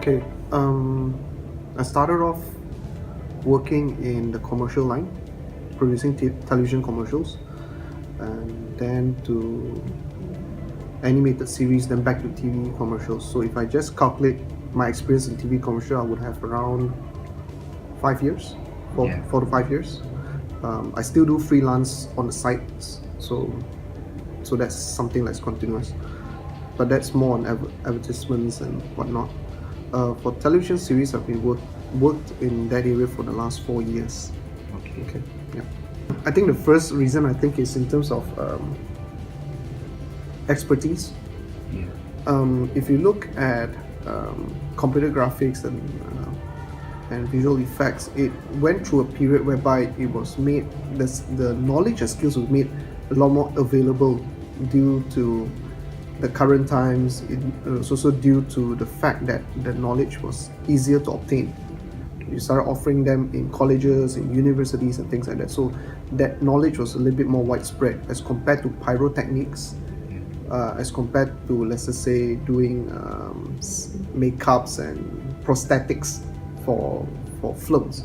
Okay. I started off working in the commercial line, producing television commercials, and then to animated series, then back to TV commercials. So if I just calculate my experience in TV commercial, I would have around 5 years, Yeah. 4 to 5 years. I still do freelance on the sites, so that's something that's continuous. But that's more on advertisements and whatnot. For television series, I've been worked in that area for the last 4 years. Okay, yeah. I think the first reason is in terms of expertise. Yeah. If you look at computer graphics and visual effects, it went through a period whereby it was made, the knowledge and skills was made a lot more available due to the current times. It was also due to the fact that the knowledge was easier to obtain. You started offering them in colleges, in universities, and things like that. So that knowledge was a little bit more widespread as compared to pyrotechnics, as compared to, let's just say, doing makeups and prosthetics for films.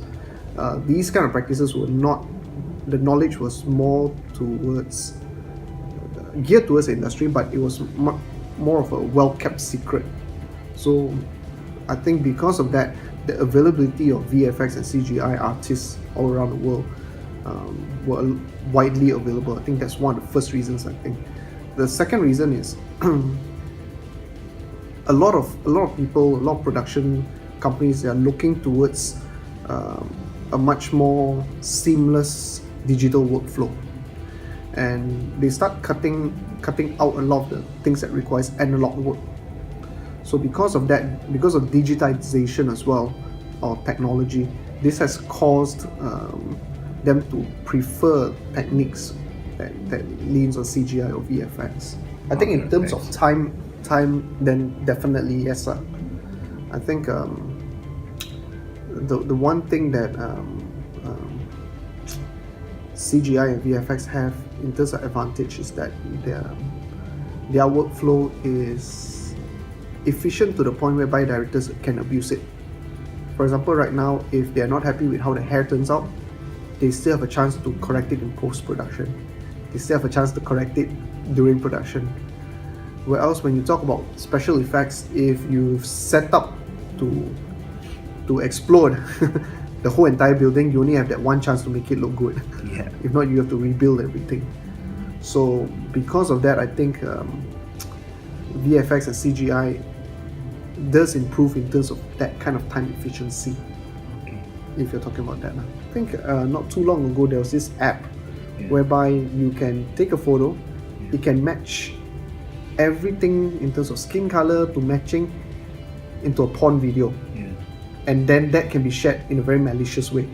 These kind of practices were not. The knowledge was more towards geared towards the industry, but it was more of a well-kept secret. So I think because of that, the availability of VFX and CGI artists all around the world were widely available. I think that's one of the first reasons. I think the second reason is a lot of people, a lot of production companies, they are looking towards a much more seamless digital workflow, and they start cutting out a lot of the things that requires analog work. So because of that, because of digitization as well, or technology, this has caused them to prefer techniques that leans on CGI or VFX. I think in terms of time, then definitely yes, sir. I think the one thing that CGI and VFX have in terms of advantage is that their workflow is efficient to the point whereby directors can abuse it. For example, right now, if they are not happy with how the hair turns out, they still have a chance to correct it in post-production. They still have a chance to correct it during production. Whereas when you talk about special effects, if you've set up to explode the whole entire building, you only have that one chance to make it look good. Yeah. If not, you have to rebuild everything. So because of that, I think VFX and CGI does improve in terms of that kind of time efficiency. Okay. If you're talking about that. I think not too long ago there was this app whereby you can take a photo, it can match everything in terms of skin color to matching into a porn video. And then that can be shared in a very malicious way.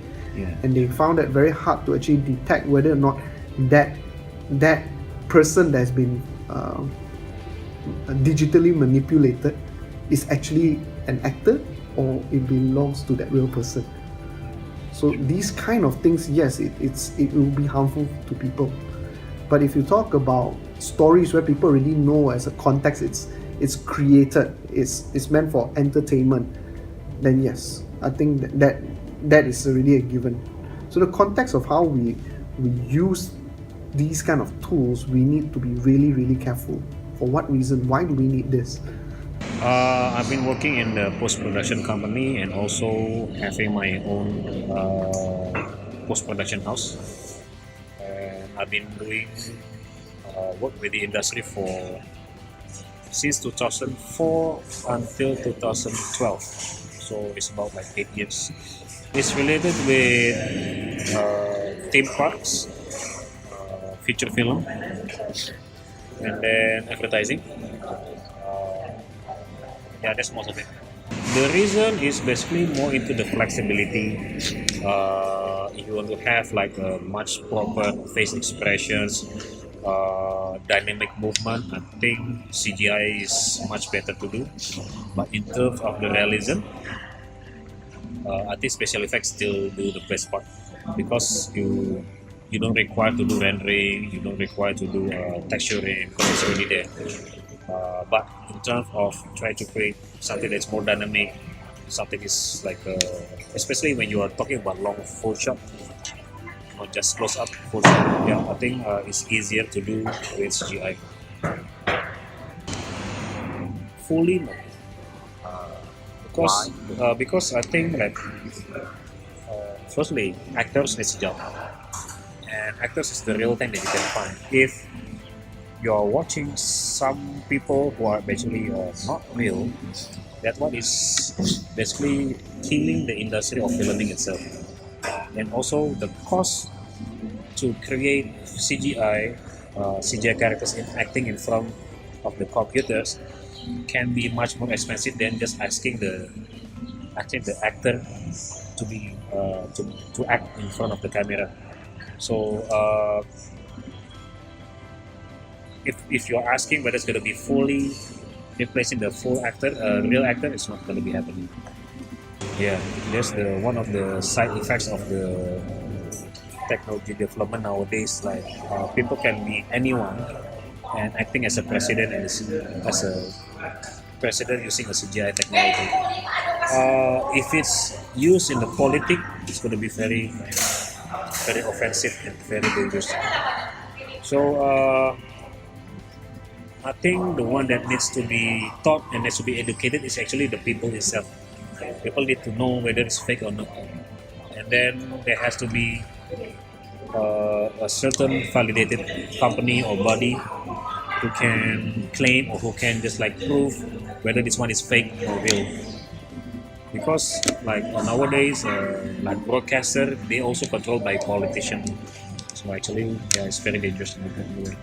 And they found that very hard to actually detect whether or not that person that's been digitally manipulated is actually an actor or it belongs to that real person. So these kind of things, yes, it will be harmful to people. But if you talk about stories where people already know as a context, it's created, it's meant for entertainment, then yes, I think that is really a given. So the context of how we use these kind of tools, we need to be really, really careful. For what reason? Why do we need this? I've been working in the post-production company and also having my own post-production house. And I've been doing work with the industry since 2004 until 2012. So it's about like 8 years. It's related with theme parks, feature film, and then advertising. Yeah, that's most of it. The reason is basically more into the flexibility. If you want to have like a much proper face expressions, dynamic movement, I think CGI is much better to do. But in terms of the realism, I think special effects still do the best part because you don't require to do rendering, you don't require to do texturing because it's already there. But in terms of trying to create something that's more dynamic, something is like especially when you are talking about long full shot, not just close up full shot. Yeah, I think it's easier to do with CGI. Fully no. Because I think that firstly actors needs a job, and actors is the real thing that you can find. If you're watching some people who are basically not real, that one is basically killing the industry of filming itself. And also the cost to create CGI characters in acting in front of the computers can be much more expensive than just asking the actor to be to act in front of the camera. So if you're asking whether it's going to be fully replacing the full actor, real actor, it's not going to be happening. Yeah, that's the one of the side effects of the technology development nowadays. Like people can be anyone and acting as a president and as a president using a CGI technology. If it's used in the politics, it's going to be very offensive and very dangerous. So I think the one that needs to be taught and needs to be educated is actually the people itself. People need to know whether it's fake or not, and then there has to be a certain validated company or body who can claim or who can just like prove whether this one is fake or real. Because like nowadays, like broadcaster, they also controlled by politicians. So actually, yeah, it's very dangerous in that way.